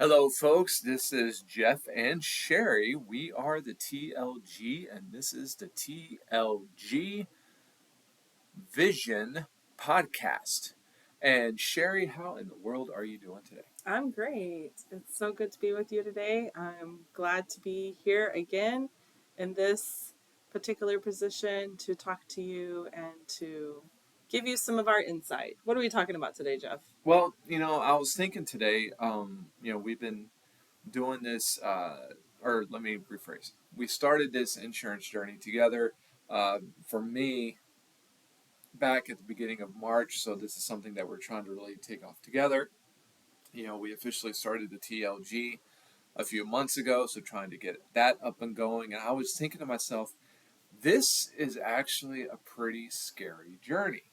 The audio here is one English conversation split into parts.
Hello, folks. This is Jeff and Sherry. We are the TLG, and this is the TLG Vision Podcast. And Sherry, how in the world are you doing today? I'm great. It's so good to be with you today. I'm glad to be here again in this particular position to talk to you and to give you some of our insight. What are we talking about today, Jeff? Well, I was thinking today, we've been doing this, or let me rephrase. We started this insurance journey together. For me, back at the beginning of March, so this is something that we're trying to really take off together. We officially started the TLG a few months ago, so trying to get that up and going. And I was thinking to myself, this is actually a pretty scary journey.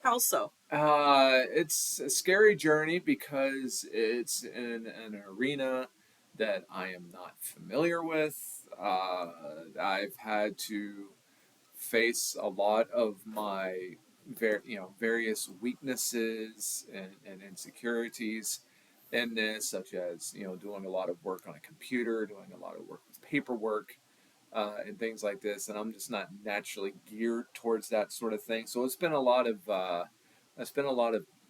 How so? It's a scary journey because it's in an arena that I am not familiar with. I've had to face a lot of my various weaknesses and insecurities in this, such as doing a lot of work on a computer, doing a lot of work with paperwork, and things like this. And I'm just not naturally geared towards that sort of thing. So it's been a lot of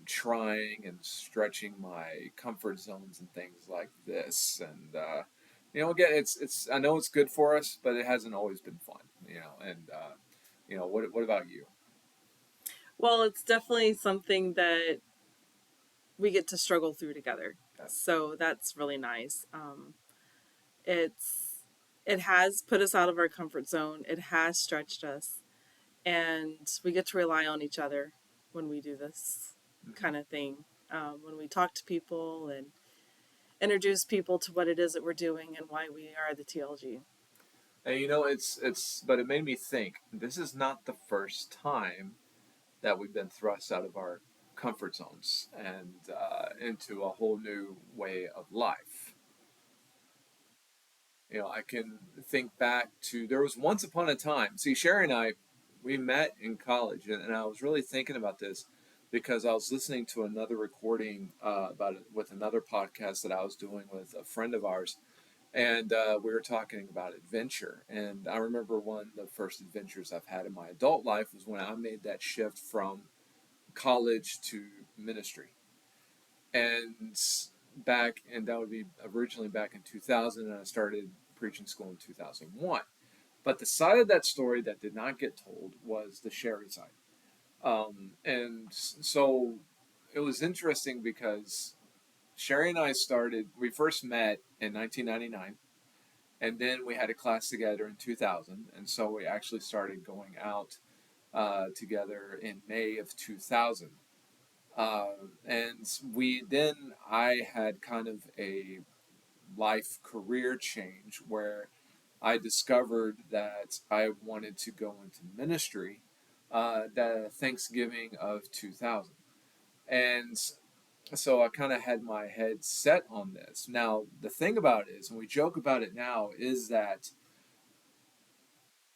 trying and stretching my comfort zones and things like this. And again, it's I know it's good for us, but it hasn't always been fun. What about you? Well, it's definitely something that we get to struggle through together. So that's really nice. It's it has put us out of our comfort zone. It has stretched us, and we get to rely on each other when we do this Mm-hmm. kind of thing. When we talk to people and introduce people to what it is that we're doing and why we are the TLG. And but it made me think. This is not the first time that we've been thrust out of our comfort zones and into a whole new way of life. I can think back to there was once upon a time. See, Sherry and I, we met in college, and I was really thinking about this because I was listening to another recording about it with another podcast that I was doing with a friend of ours, and we were talking about adventure. And I remember one of the first adventures I've had in my adult life was when I made that shift from college to ministry. And and that would be originally back in 2000, and I started preaching school in 2001. But the side of that story that did not get told was the Sherry side. And so it was interesting because Sherry and I we first met in 1999, and then we had a class together in 2000. And so we actually started going out together in May of 2000. And I had kind of a life career change where I discovered that I wanted to go into ministry the Thanksgiving of 2000. And so I kind of had my head set on this. Now, the thing about it is, and we joke about it now, is that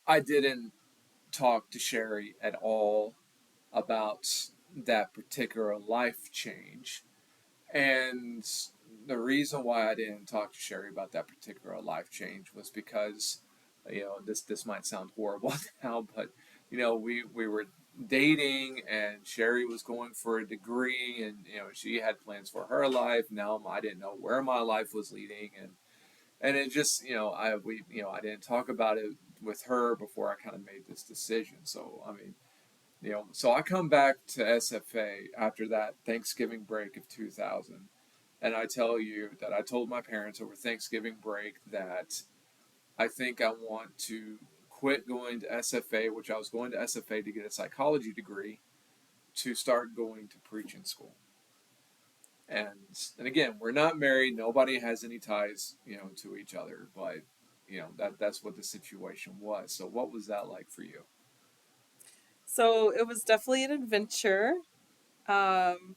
I didn't talk to Sherry at all about that particular life change. And the reason why I didn't talk to Sherry about that particular life change was because, this might sound horrible now, but we were dating, and Sherry was going for a degree, and she had plans for her life. Now I didn't know where my life was leading, and it just I didn't talk about it with her before I kind of made this decision. So I mean, so I come back to SFA after that Thanksgiving break of 2000, and I tell you that I told my parents over Thanksgiving break that I think I want to quit going to SFA, which I was going to SFA to get a psychology degree, to start going to preaching school. And again, we're not married. Nobody has any ties, to each other. But that's what the situation was. So what was that like for you? So it was definitely an adventure. Um,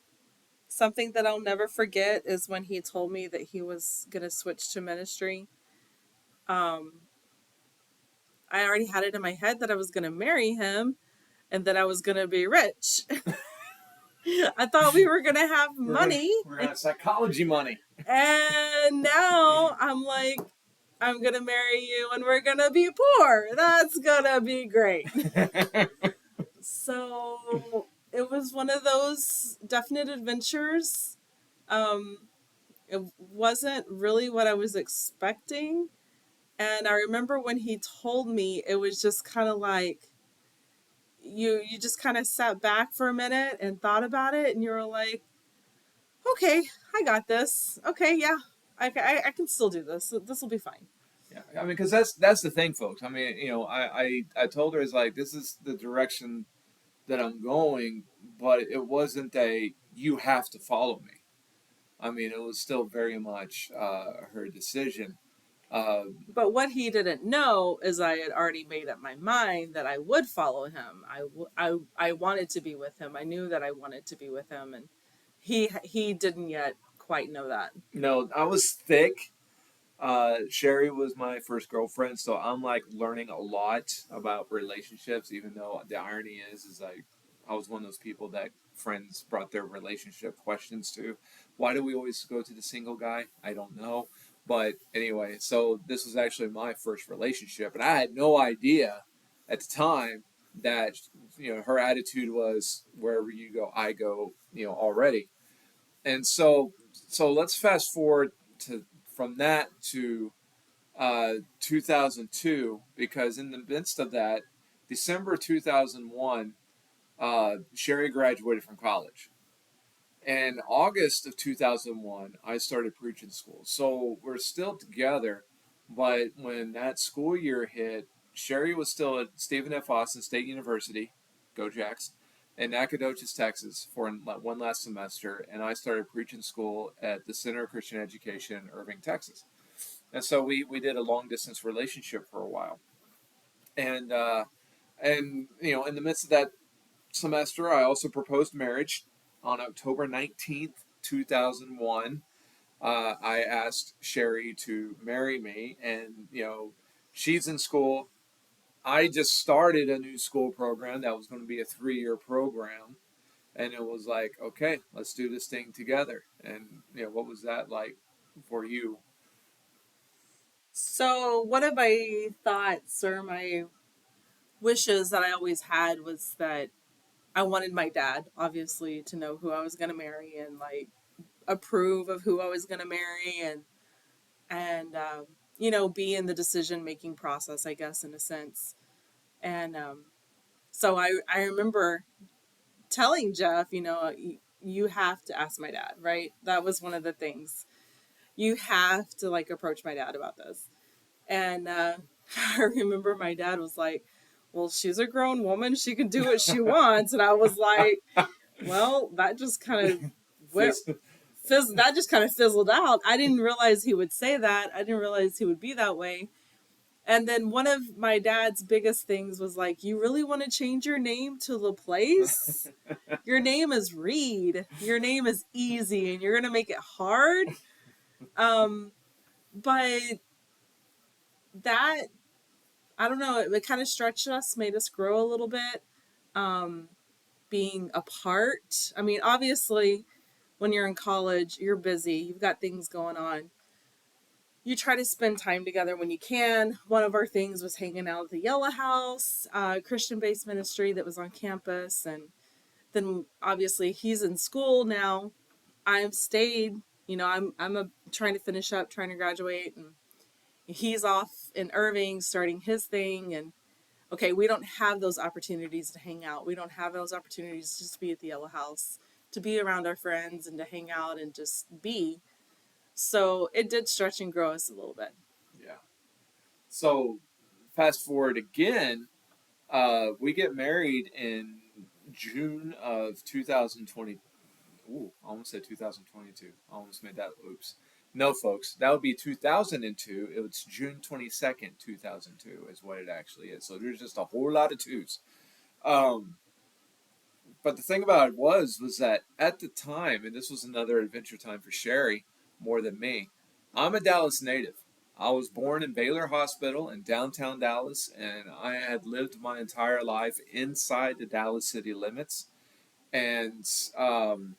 Something that I'll never forget is when he told me that he was going to switch to ministry. Um, I already had it in my head that I was going to marry him and that I was going to be rich. I thought we were gonna have money, We're gonna have psychology money. and now I'm like, I'm gonna marry you, and we're gonna be poor. That's gonna be great. So it was one of those definite adventures. Um, it wasn't really what I was expecting. And I remember when he told me, it was just kind of like you just kind of sat back for a minute and thought about it, and you were like, okay, I got this. Okay, yeah, I can still do this. This will be fine. Yeah, I mean, because that's the thing, folks. I mean, I told her, it's like, this is the direction that I'm going, but it wasn't a you have to follow me. I mean, it was still very much her decision. Uh, But what he didn't know is I had already made up my mind that I would follow him. I wanted to be with him. I knew that I wanted to be with him, and he didn't yet quite know that. no, I was thick. Sherry was my first girlfriend, so I'm like learning a lot about relationships. Even though the irony is like I was one of those people that friends brought their relationship questions to. Why do we always go to the single guy? I don't know. But anyway, so this was actually my first relationship, and I had no idea at the time that her attitude was wherever you go, I go. Already, and so let's fast forward to from that to 2002, because in the midst of that, December 2001, Sherry graduated from college. And August of 2001, I started preaching school. So we're still together, but when that school year hit, Sherry was still at Stephen F. Austin State University, go Jacks, in Nacogdoches, Texas, for one last semester, and I started preaching school at the Center of Christian Education in Irving, Texas. And so we did a long distance relationship for a while, and in the midst of that semester, I also proposed marriage on October 19th, 2001. I asked Sherry to marry me, and she's in school. I just started a new school program that was going to be a 3-year program, and it was like, okay, let's do this thing together. And what was that like for you? So one of my thoughts or my wishes that I always had was that I wanted my dad, obviously, to know who I was gonna marry and like approve of who I was gonna marry, and be in the decision making process, I guess, in a sense. And so I remember telling Jeff, you have to ask my dad, right? That was one of the things. You have to like approach my dad about this. And I remember my dad was like, well, she's a grown woman. She can do what she wants. And I was like, well, that just kind of went, that just kind of fizzled out. I didn't realize he would say that. I didn't realize he would be that way. And then one of my dad's biggest things was like, you really want to change your name to Laplace? Your name is Reed. Your name is easy, and you're going to make it hard. Um, but that, I don't know, it kind of stretched us, made us grow a little bit. Um, Being apart. I mean, obviously, when you're in college, you're busy, you've got things going on. You try to spend time together when you can. One of our things was hanging out at the Yellow House, Christian based ministry that was on campus. And then obviously he's in school now. I've stayed, trying to finish up, trying to graduate, and he's off in Irving starting his thing. And okay, we don't have those opportunities to hang out. We don't have those opportunities just to be at the Yellow House, to be around our friends and to hang out and just be. So it did stretch and grow us a little bit. Yeah. So fast forward again, we get married in June of 2020. Ooh, I almost said 2022. I almost made that. Oops. No, folks, that would be 2002. It was June 22nd, 2002 is what it actually is. So there's just a whole lot of twos. Um, but the thing about it was that at the time, and this was another adventure time for Sherry more than me, I'm a Dallas native. I was born in Baylor Hospital in downtown Dallas, and I had lived my entire life inside the Dallas city limits. And um,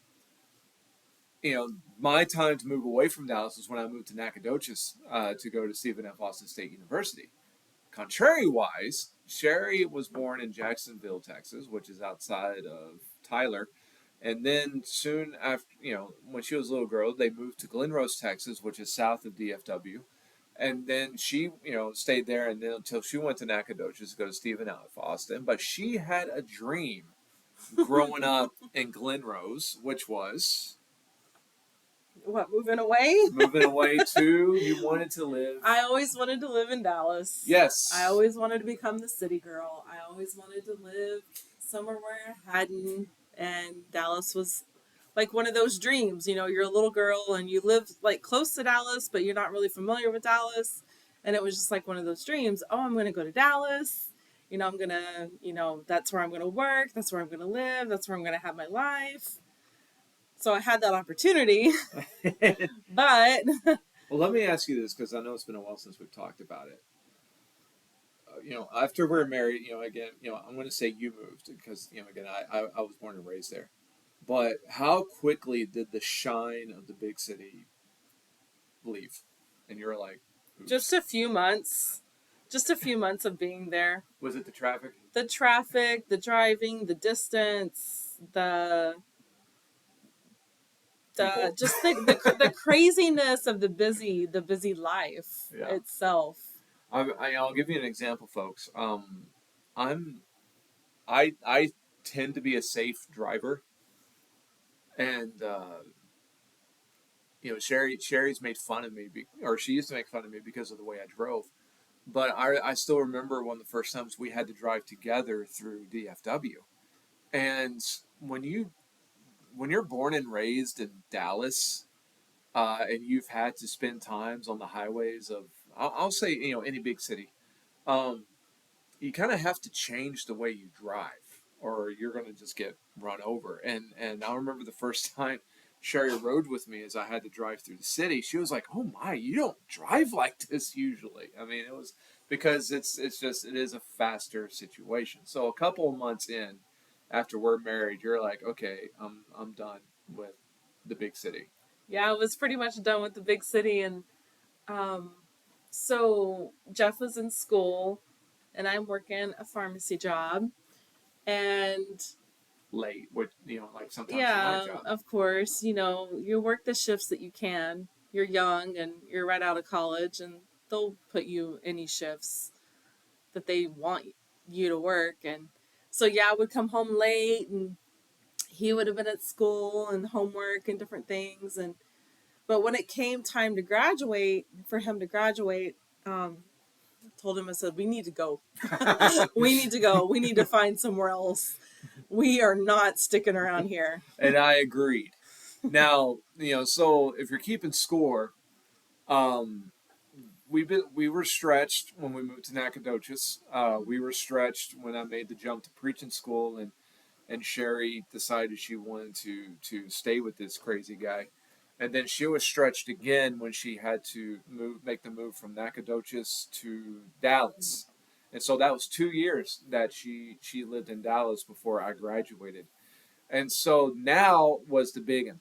my time to move away from Dallas was when I moved to Nacogdoches to go to Stephen F. Austin State University. Contrary-wise, Sherry was born in Jacksonville, Texas, which is outside of Tyler. And then soon after, when she was a little girl, they moved to Glen Rose, Texas, which is south of DFW. And then she, stayed there and then until she went to Nacogdoches to go to Stephen F. Austin. But she had a dream growing up in Glen Rose, which was What, moving away? moving away to, you wanted to live. I always wanted to live in Dallas. Yes. I always wanted to become the city girl. I always wanted to live somewhere where I hadn't. And Dallas was like one of those dreams. You're a little girl and you live like close to Dallas, but you're not really familiar with Dallas. And it was just like one of those dreams. Oh, I'm going to go to Dallas. I'm going to, that's where I'm going to work. That's where I'm going to live. That's where I'm going to have my life. So I had that opportunity. But well, let me ask you this because I know it's been a while since we've talked about it. After we're married, again, I'm going to say you moved because, again, I was born and raised there. But how quickly did the shine of the big city leave? And you're like, oops. Just a few months. Just a few months of being there. Was it the traffic? The traffic, the driving, the distance, the just the craziness of the busy life itself. I'll give you an example, folks. I tend to be a safe driver, and Sherry's made fun of me, or she used to make fun of me because of the way I drove. But I still remember one of the first times we had to drive together through DFW, and when you're born and raised in Dallas, and you've had to spend times on the highways of, I'll say, any big city, um, you kind of have to change the way you drive, or you're going to just get run over. And I remember the first time Sherry rode with me as I had to drive through the city. She was like, "Oh my, you don't drive like this usually." I mean, it was because it is a faster situation. So a couple of months in, after we're married, you're like, "Okay, I'm done with the big city." Yeah, I was pretty much done with the big city, and um, so Jeff was in school, and I'm working a pharmacy job, and Late, with like sometimes yeah, my job. of course, you work the shifts that you can. You're young and you're right out of college, and they'll put you any shifts that they want you to work. And so, yeah, I would come home late, and he would have been at school and homework and different things. And but when it came time to graduate, for him to graduate, I told him, I said, we need to go. We need to go. We need to find somewhere else. We are not sticking around here. And I agreed. Now, so if you're keeping score, um, we were stretched when we moved to Nacogdoches. We were stretched when I made the jump to preaching school, and Sherry decided she wanted to stay with this crazy guy. And then she was stretched again when she had to make the move from Nacogdoches to Dallas. And so that was 2 years that she lived in Dallas before I graduated. And so now was the big one.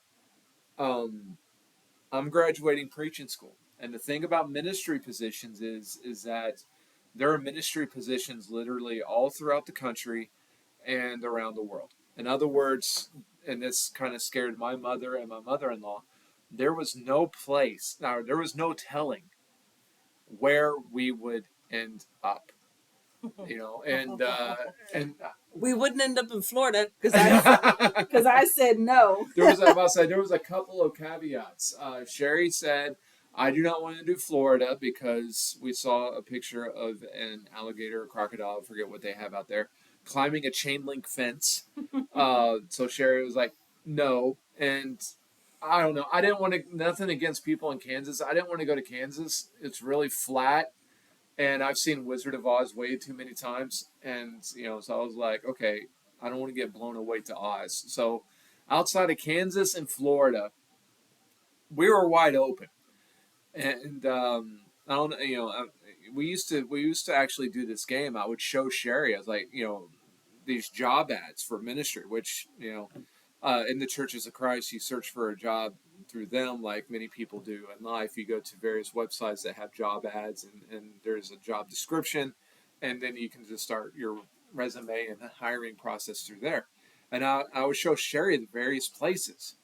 Um, I'm graduating preaching school, and the thing about ministry positions is that there are ministry positions literally all throughout the country and around the world. In other words, and this kind of scared my mother and my mother-in-law, there was no place, now there was no telling where we would end up. And We wouldn't end up in Florida because I said no. There was a couple of caveats. Sherry said, "I do not want to do Florida because we saw a picture of an alligator or crocodile, I forget what they have out there, climbing a chain link fence." So Sherry was like, "No," and I don't know. I didn't want to. Nothing against people in Kansas. I didn't want to go to Kansas. It's really flat, and I've seen Wizard of Oz way too many times, and so I was like, okay, I don't want to get blown away to Oz. So outside of Kansas and Florida, we were wide open, and I don't we used to actually do this game. I would show Sherry. I was like, these job ads for ministry, which in the Churches of Christ, you search for a job through them, like many people do in life. You go to various websites that have job ads, and there's a job description, and then you can just start your resume and the hiring process through there. And I would show Sherri the various places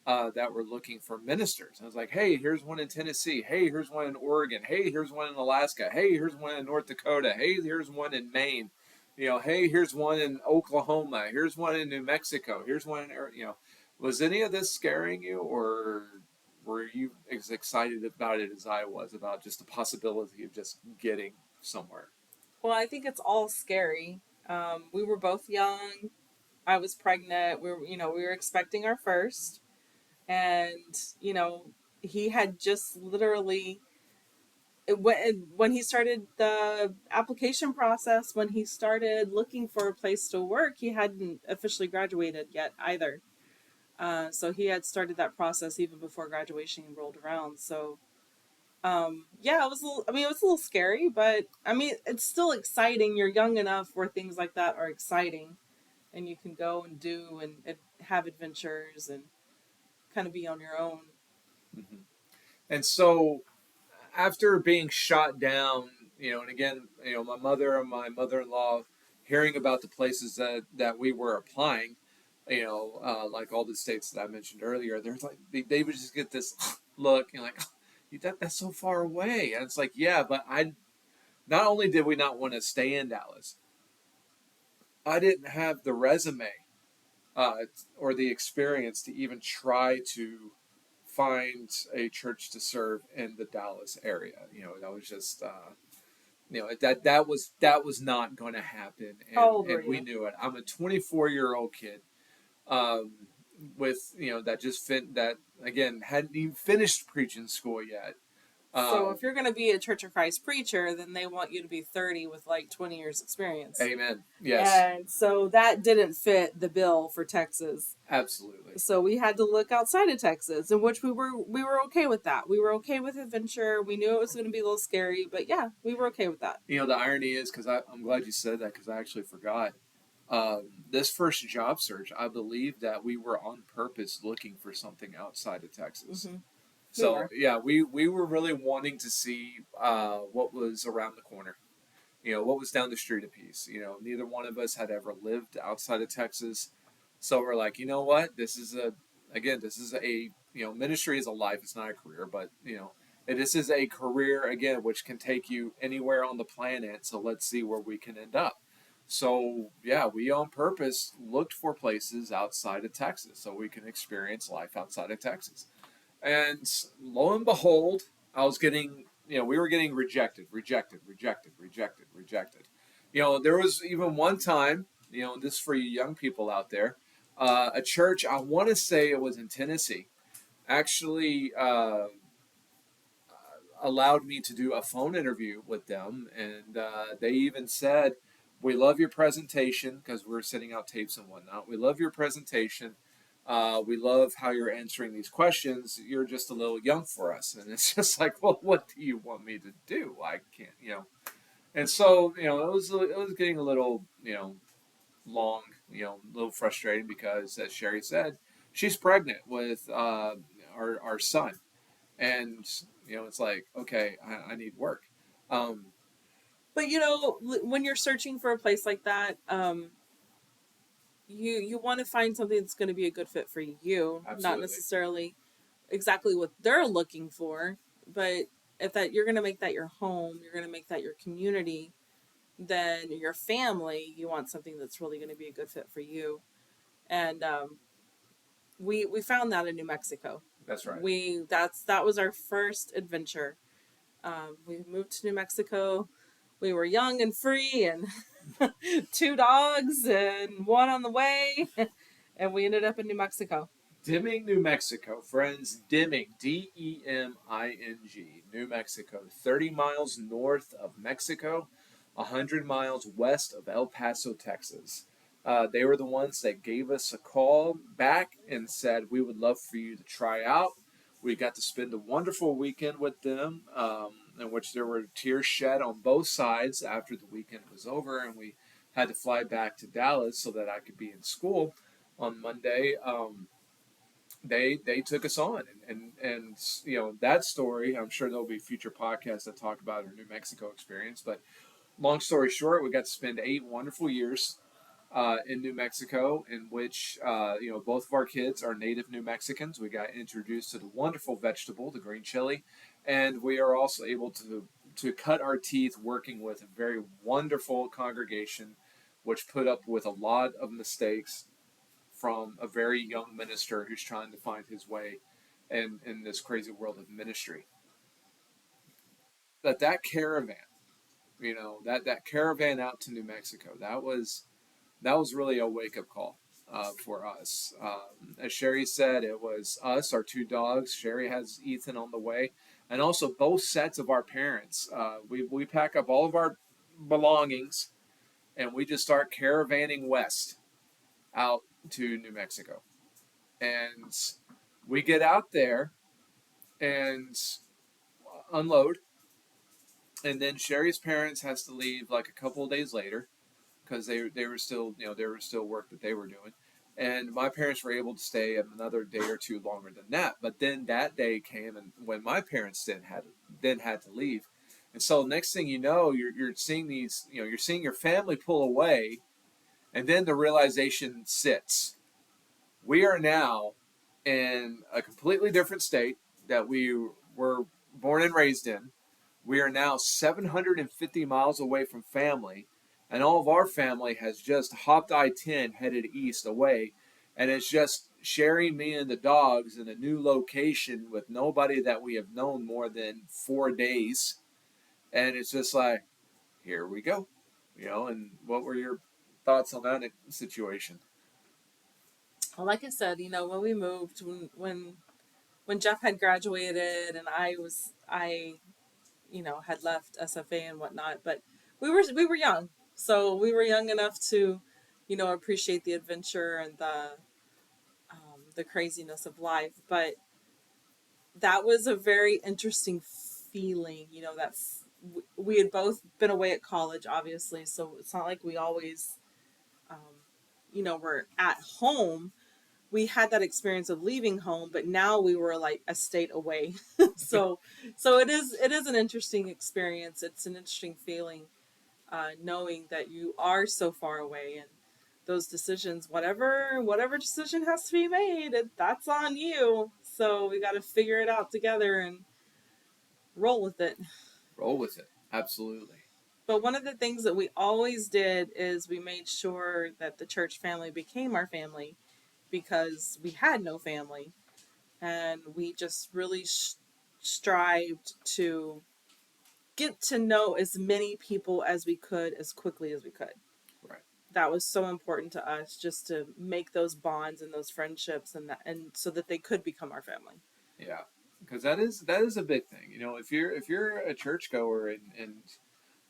that were looking for ministers. I was like, hey, here's one in Tennessee. Hey, here's one in Oregon. Hey, here's one in Alaska. Hey, here's one in North Dakota. Hey, here's one in Maine. Hey, here's one in Oklahoma. Here's one in New Mexico. Here's one in. Was any of this scaring you, or were you as excited about it as I was about just the possibility of just getting somewhere? Well, I think it's all scary. We were both young. I was pregnant. We were expecting our first, and he had just literally when he started the application process, when he started looking for a place to work, he hadn't officially graduated yet either. So he had started that process even before graduation rolled around. So yeah, it was it was a little scary, but I mean, it's still exciting. You're young enough where things like that are exciting, and you can go and do and have adventures and kind of be on your own. Mm-hmm. And so after being shot down, and again, my mother and my mother-in-law hearing about the places that we were applying, like all the states that I mentioned earlier, they're like they would just get this look, like, that's so far away, and it's like, yeah, but I not only did we not want to stay in Dallas, I didn't have the resume uh, or the experience to even try to find a church to serve in the Dallas area. That was just that was not going to happen, How and old were and we you? knew it. I'm a 24-year-old kid, um, with that just that again hadn't even finished preaching school yet. So Uh, if you're going to be a Church of Christ preacher, then they want you to be 30 with like 20 years experience. Amen. Yes, And so that didn't fit the bill for Texas. absolutely. So we had to look outside of Texas, in which we were okay with that. We were okay with adventure. We knew it was going to be a little scary, but yeah, we were okay with that. The irony is, because I'm glad you said that, because I actually forgot. This first job search, I believe that we were on purpose looking for something outside of Texas. Hmm. We So were. yeah, we were really wanting to see what was around the corner. What was down the street a piece. Neither one of us had ever lived outside of Texas, so we're like, you know what? This is a ministry is a life. It's not a career, but this is a career again, which can take you anywhere on the planet. So let's see where we can end up. So yeah, we on purpose looked for places outside of Texas so we can experience life outside of Texas. And lo and behold, we were getting rejected, rejected, rejected, rejected, rejected. There was even one time, this is for you young people out there, a church, I want to say it was in Tennessee, actually allowed me to do a phone interview with them. And they even said, we love your presentation, because we're sending out tapes and whatnot. We love your presentation. We love how you're answering these questions. You're just a little young for us. And it's just like, well, what do you want me to do? I can't. And so, it was getting a little, long, a little frustrating, because, as Sherri said, she's pregnant with our son. And, it's like, okay, I need work. Um, But when you're searching for a place like that, you want to find something that's going to be a good fit for you, not Absolutely. necessarily exactly what they're looking for, but if that you're going to make that your home, you're going to make that your community, then your family, you want something that's really going to be a good fit for you. And we found that in New Mexico. That's right. That was our first adventure. We moved to New Mexico. We were young and free, and two dogs and one on the way, and we ended up in New Mexico. Deming, New Mexico, friends. Deming, Deming, New Mexico. 30 miles north of Mexico, 100 miles west of El Paso, Texas. They were the ones that gave us a call back and said, we would love for you to try out. We got to spend a wonderful weekend with them, in which there were tears shed on both sides after the weekend was over, and we had to fly back to Dallas so that I could be in school on Monday. They took us on, and that story. I'm sure there'll be future podcasts that talk about our New Mexico experience. But long story short, we got to spend 8 wonderful years in New Mexico, in which both of our kids are native New Mexicans. We got introduced to the wonderful vegetable, the green chili, and we are also able to cut our teeth working with a very wonderful congregation, which put up with a lot of mistakes from a very young minister who's trying to find his way in this crazy world of ministry. That caravan, that caravan out to New Mexico, that was really a wake up call for us. As Sherri said, it was us, our two dogs. Sherri has Ethan on the way, and also both sets of our parents. We pack up all of our belongings and we just start caravanning west out to New Mexico. And we get out there and unload, and then Sherri's parents has to leave like a couple of days later because they were still there was still work that they were doing, and my parents were able to stay another day or two longer than that. But then that day came, and when my parents then had to leave, and so next thing you know, you're seeing these you're seeing your family pull away, and then the realization sits: we are now in a completely different state that we were born and raised in. We are now 750 miles away from family, and all of our family has just hopped I 10 headed east away. And it's just sharing me and the dogs in a new location with nobody that we have known more than 4 days. And it's just like, here we go. And what were your thoughts on that situation? Well, like I said, when we moved, when Jeff had graduated and I had left SFA and whatnot, but we were young, so we were young enough to, appreciate the adventure and the craziness of life. But that was a very interesting feeling. We had both been away at college, obviously, so it's not like we always, were at home. We had that experience of leaving home, but now we were like a state away. so so it is an interesting experience. It's an interesting feeling, knowing that you are so far away, and those decisions, whatever decision has to be made, that's on you. So we got to figure it out together and roll with it. Roll with it. Absolutely. But one of the things that we always did is we made sure that the church family became our family, because we had no family, and we just really strived to get to know as many people as we could as quickly as we could. Right. That was so important to us, just to make those bonds and those friendships, and so that they could become our family. Yeah, because that is a big thing. If you're a churchgoer and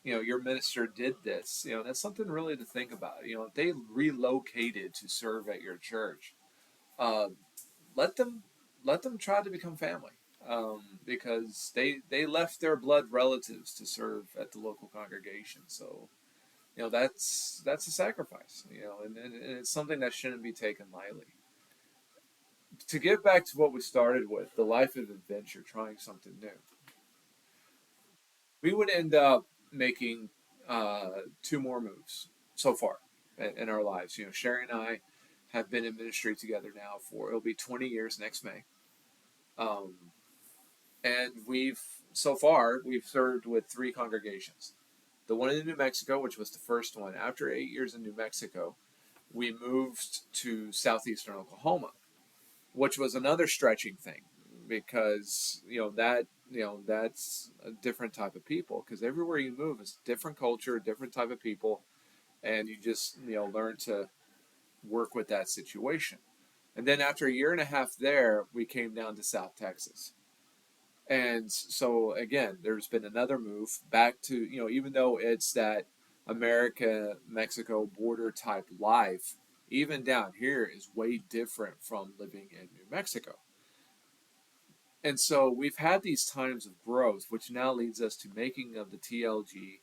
your minister did this, that's something really to think about. If they relocated to serve at your church, uh, let them let them try to become family, because they left their blood relatives to serve at the local congregation. So that's a sacrifice. And it's something that shouldn't be taken lightly. To get back to what we started with, the life of adventure, trying something new, we would end up making two more moves so far in our lives. Sherri and I have been in ministry together now for it'll be 20 years next May, um, and we've served with three congregations. The one in New Mexico, which was the first one. After 8 years in New Mexico, we moved to southeastern Oklahoma, which was another stretching thing, because that's a different type of people, because everywhere you move is different culture, different type of people, and you just learn to work with that situation. And then after a year and a half there, we came down to South Texas. And so again, there's been another move back to, even though it's that America Mexico border type life, even down here is way different from living in New Mexico. And so we've had these times of growth, which now leads us to making of the TLG,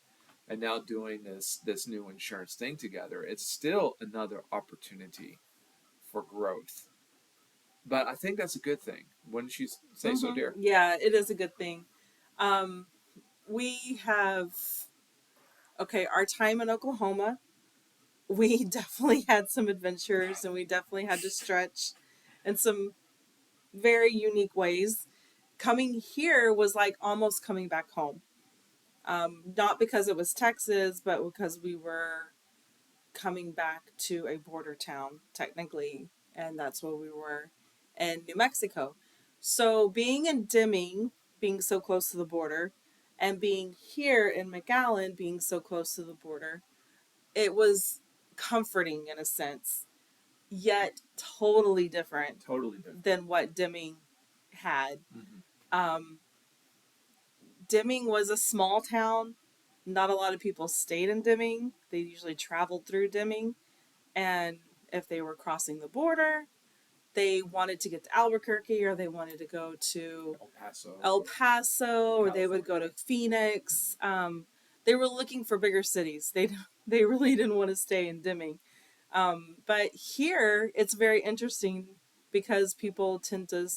and now doing this new insurance thing together, it's still another opportunity for growth. But I think that's a good thing. Wouldn't you say so, dear? Yeah, it is a good thing. Um, we have, okay, our time in Oklahoma, we definitely had some adventures and we definitely had to stretch in some very unique ways. Coming here was like almost coming back home. Not because it was Texas, but because we were coming back to a border town, technically, and that's where we were in New Mexico. So being in Deming, being so close to the border, and being here in McAllen, being so close to the border, it was comforting in a sense, yet totally different Totally different. than what Deming had. Mm-hmm. Um, Deming was a small town. Not a lot of people stayed in Deming. They usually traveled through Deming. And if they were crossing the border, they wanted to get to Albuquerque or they wanted to go to El Paso, El Paso or they would go California. to Phoenix. They were looking for bigger cities. They really didn't want to stay in Deming. But here it's very interesting because people tend to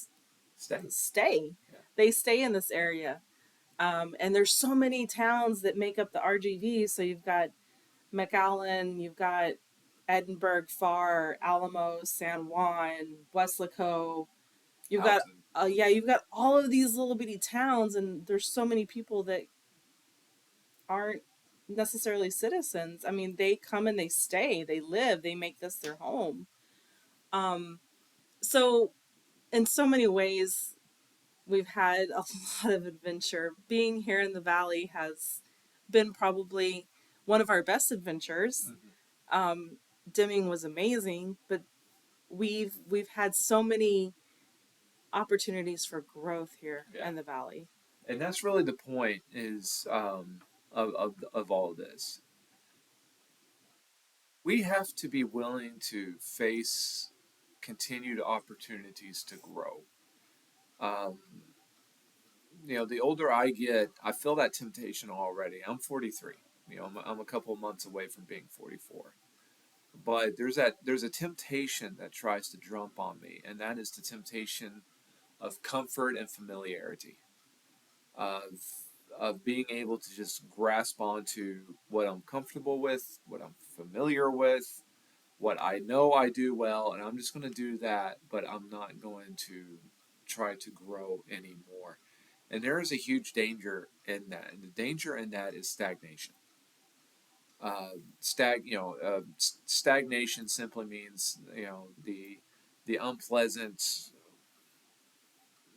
Stay. stay. Yeah. They stay in this area. And there's so many towns that make up the RGV. So you've got McAllen, you've got Edinburgh, Far, Alamo, San Juan, Weslaco. You've got Alton. yeah, you've got all of these little bitty towns, and there's so many people that aren't necessarily citizens. I mean, they come and they stay, they live, they make this their home. Um, so in so many ways, we've had a lot of adventure. Being here in the valley has been probably one of our best adventures. Mm-hmm. Um, Deming was amazing, but we've had so many opportunities for growth here Yeah. in the valley. And that's really the point is of all of this. We have to be willing to face continued opportunities to grow. Um, the older I get, I feel that temptation already. I'm 43. I'm a couple of months away from being 44. But there's a temptation that tries to jump on me, and that is the temptation of comfort and familiarity, of being able to just grasp onto what I'm comfortable with, what I'm familiar with, what I know I do well, and I'm just going to do that, but I'm not going to try to grow anymore. And there is a huge danger in that, and the danger in that is stagnation. Stagnation simply means the unpleasant,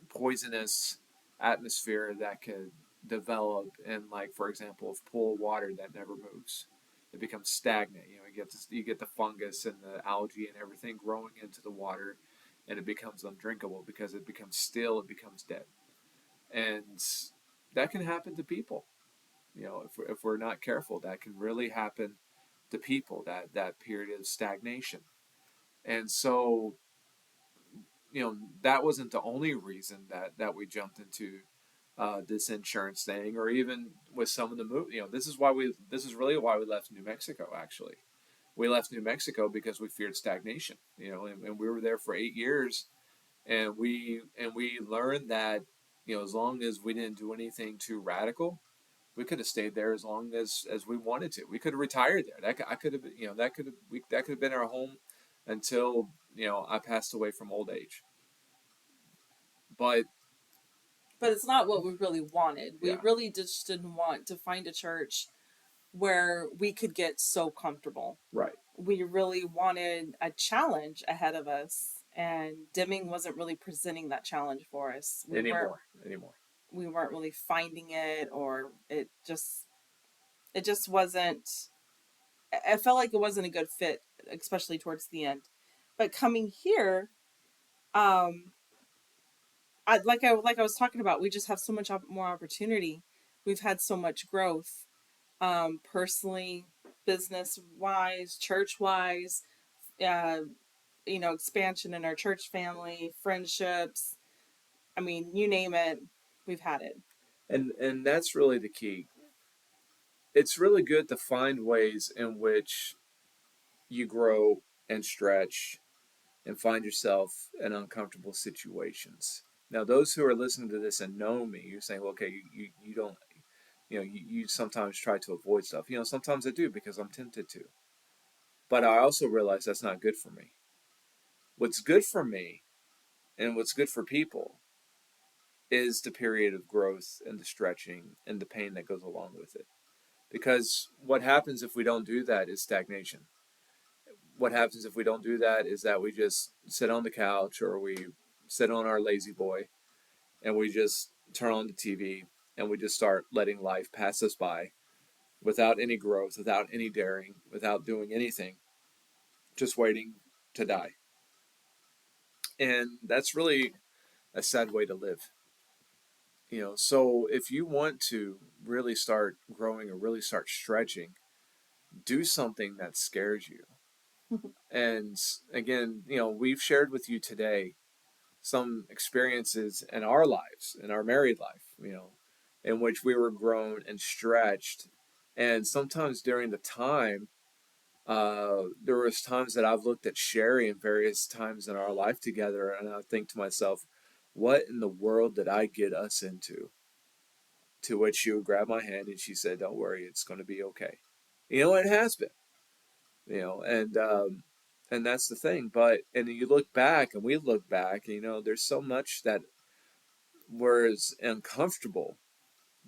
poisonous atmosphere that could develop in, like, for example, of pool water that never moves. It becomes stagnant. You get the fungus and the algae and everything growing into the water, and it becomes undrinkable because it becomes still. It becomes dead, and that can happen to people. If we're not careful, that can really happen to people. That period of stagnation, and so that wasn't the only reason that we jumped into this insurance thing, or even with some of the move. This is really why we left New Mexico. Actually, we left New Mexico because we feared stagnation. And we were there for 8 years, and we learned that as long as we didn't do anything too radical, we could have stayed there as long as we wanted to. We could have retired there. I could have, that could have been our home until I passed away from old age. But But it's not what we really wanted. We yeah, really just didn't want to find a church where we could get so comfortable. right. We really wanted a challenge ahead of us, and Deming wasn't really presenting that challenge for us. Anymore. We weren't really finding it, or it just wasn't. I felt like it wasn't a good fit, especially towards the end. But coming here, um, like I was talking about, we just have so much more opportunity. We've had so much growth, personally, business wise, church wise, uh, expansion in our church family, friendships. I mean, you name it, we've had it. And that's really the key. it's really good to find ways in which you grow and stretch and find yourself in uncomfortable situations. Now, those who are listening to this and know me, you're saying, well, okay, you don't, you sometimes try to avoid stuff. Sometimes I do because I'm tempted to. But I also realize that's not good for me. What's good for me and what's good for people is the period of growth and the stretching and the pain that goes along with it. Because what happens if we don't do that is stagnation. What happens if we don't do that is that we just sit on the couch or we sit on our lazy boy and we just turn on the TV and we just start letting life pass us by without any growth, without any daring, without doing anything, just waiting to die. And that's really a sad way to live. So if you want to really start growing or really start stretching, do something that scares you. And again, we've shared with you today some experiences in our lives, in our married life, in which we were grown and stretched. And sometimes during the time, there was times that I've looked at Sherri in various times in our life together, and I think to myself, what in the world did I get us into? To which she would grab my hand and she said, "Don't worry, it's going to be okay." It has been. And that's the thing. But and you look back, and we look back, there's so much that was uncomfortable,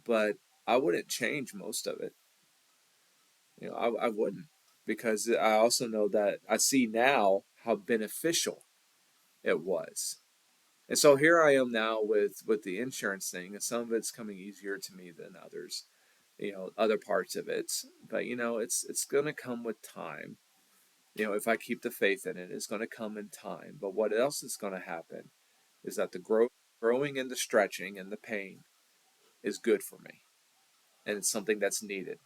but I wouldn't change most of it. I wouldn't, because I also know that I see now how beneficial it was. And so here I am now with the insurance thing, and some of it's coming easier to me than others. Other parts of it, but it's going to come with time. If I keep the faith in it, it's going to come in time. But what else is going to happen is that the growing and the stretching and the pain is good for me, and it's something that's needed.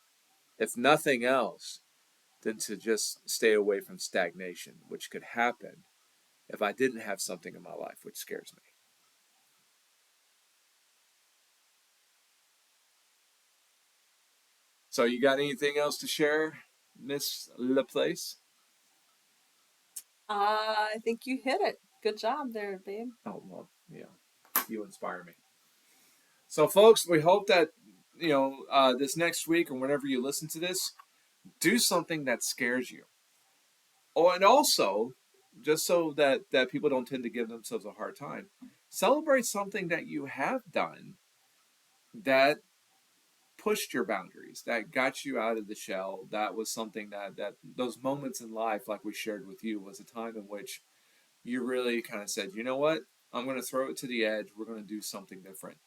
If nothing else, than to just stay away from stagnation, which could happen if I didn't have something in my life which scares me. So, you got anything else to share, Miss Laplace? I think you hit it. Good job there, babe. Oh, well, yeah, you inspire me. So, folks, we hope that this next week or whenever you listen to this, do something that scares you. Oh, and also, just so that people don't tend to give themselves a hard time, celebrate something that you have done that pushed your boundaries, that got you out of the shell. That was something that those moments in life, like we shared with you, was a time in which you really kind of said, you know what, I'm going to throw it to the edge. We're going to do something different.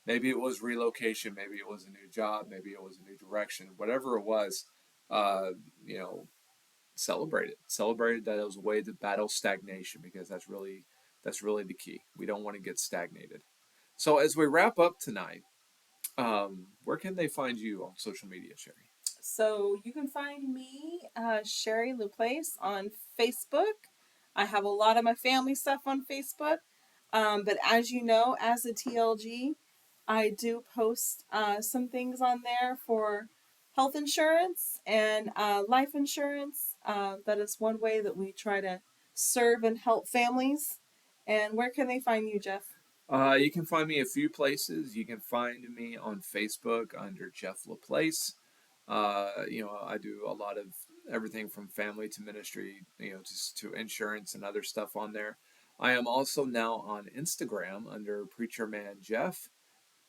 Maybe it was relocation, maybe it was a new job, maybe it was a new direction, whatever it was. uh, you know celebrate that it was a way to battle stagnation, because that's really the key. We don't want to get stagnated. So as we wrap up tonight, where can they find you on social media, Sherri? So you can find me, Sherri Laplace, on Facebook. I have a lot of my family stuff on Facebook. But as you know, as a TLG, I do post some things on there for health insurance and life insurance. That is one way that we try to serve and help families. And where can they find you, Jeff? You can find me a few places. You can find me on Facebook under Jeff Laplace. I do a lot of everything from family to ministry, just to insurance and other stuff on there. I am also now on Instagram under Preacher Man Jeff,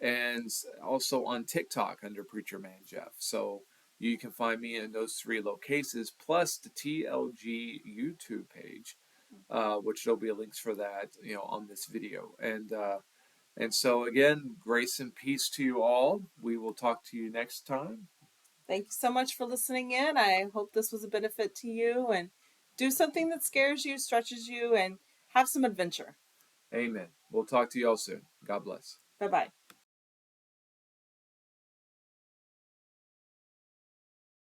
and also on TikTok under Preacher Man Jeff. So you can find me in those three locations, plus the TLG YouTube page, which there'll be links for that, on this video. And so again, grace and peace to you all. We will talk to you next time. Thank you so much for listening in. I hope this was a benefit to you, and do something that scares you, stretches you, and have some adventure. Amen. We'll talk to you all soon. God bless. Bye bye.